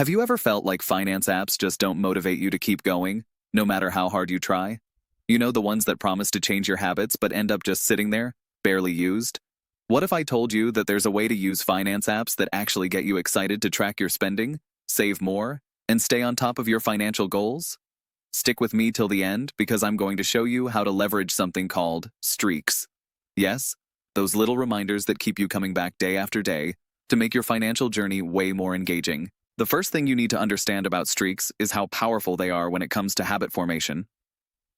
Have you ever felt like finance apps just don't motivate you to keep going, no matter how hard you try? You know, the ones that promise to change your habits but end up just sitting there, barely used? What if I told you that there's a way to use finance apps that actually get you excited to track your spending, save more, and stay on top of your financial goals? Stick with me till the end because I'm going to show you how to leverage something called streaks. Yes, those little reminders that keep you coming back day after day to make your financial journey way more engaging. The first thing you need to understand about streaks is how powerful they are when it comes to habit formation.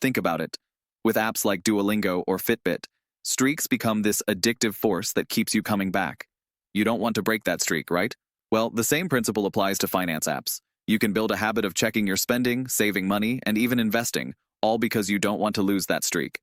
Think about it. With apps like Duolingo or Fitbit, streaks become this addictive force that keeps you coming back. You don't want to break that streak, right? Well, the same principle applies to finance apps. You can build a habit of checking your spending, saving money, and even investing, all because you don't want to lose that streak.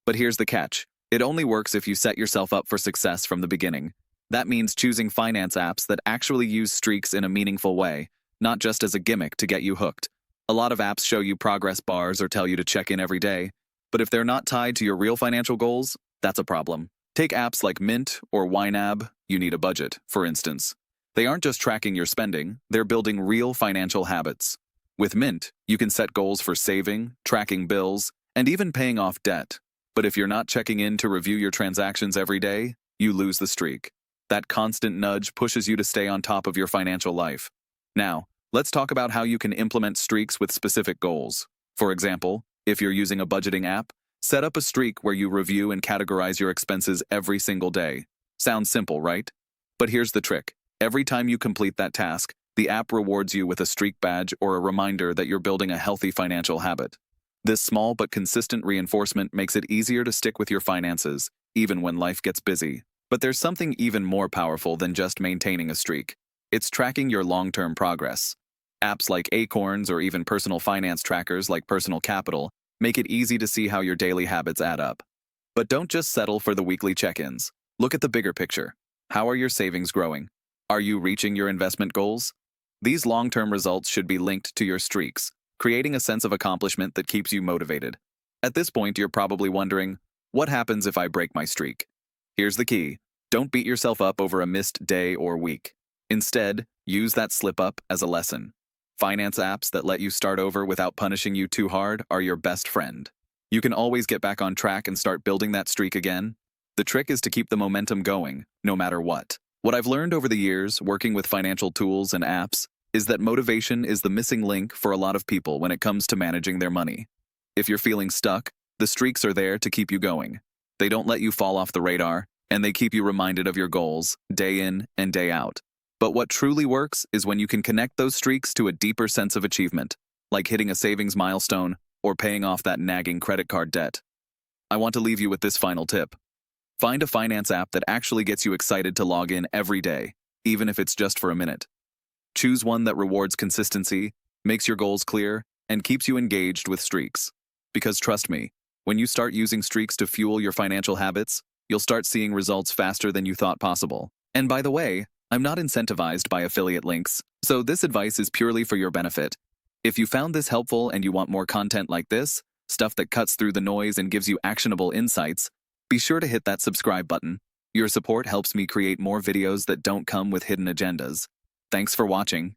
But here's the catch. It only works if you set yourself up for success from the beginning. That means choosing finance apps that actually use streaks in a meaningful way, not just as a gimmick to get you hooked. A lot of apps show you progress bars or tell you to check in every day, but if they're not tied to your real financial goals, that's a problem. Take apps like Mint or YNAB, you need a budget, for instance. They aren't just tracking your spending, they're building real financial habits. With Mint, you can set goals for saving, tracking bills, and even paying off debt. But if you're not checking in to review your transactions every day, you lose the streak. That constant nudge pushes you to stay on top of your financial life. Now, let's talk about how you can implement streaks with specific goals. For example, if you're using a budgeting app, set up a streak where you review and categorize your expenses every single day. Sounds simple, right? But here's the trick. Every time you complete that task, the app rewards you with a streak badge or a reminder that you're building a healthy financial habit. This small but consistent reinforcement makes it easier to stick with your finances, even when life gets busy. But there's something even more powerful than just maintaining a streak. It's tracking your long-term progress. Apps like Acorns or even personal finance trackers like Personal Capital make it easy to see how your daily habits add up. But don't just settle for the weekly check-ins. Look at the bigger picture. How are your savings growing? Are you reaching your investment goals? These long-term results should be linked to your streaks, creating a sense of accomplishment that keeps you motivated. At this point, you're probably wondering, what happens if I break my streak? Here's the key. Don't beat yourself up over a missed day or week. Instead, use that slip-up as a lesson. Finance apps that let you start over without punishing you too hard are your best friend. You can always get back on track and start building that streak again. The trick is to keep the momentum going, no matter what. What I've learned over the years, working with financial tools and apps, is that motivation is the missing link for a lot of people when it comes to managing their money. If you're feeling stuck, the streaks are there to keep you going. They don't let you fall off the radar, and they keep you reminded of your goals, day in and day out. But what truly works is when you can connect those streaks to a deeper sense of achievement, like hitting a savings milestone or paying off that nagging credit card debt. I want to leave you with this final tip. Find a finance app that actually gets you excited to log in every day, even if it's just for a minute. Choose one that rewards consistency, makes your goals clear, and keeps you engaged with streaks. Because trust me, when you start using streaks to fuel your financial habits, you'll start seeing results faster than you thought possible. And by the way, I'm not incentivized by affiliate links, so this advice is purely for your benefit. If you found this helpful and you want more content like this, stuff that cuts through the noise and gives you actionable insights, be sure to hit that subscribe button. Your support helps me create more videos that don't come with hidden agendas. Thanks for watching.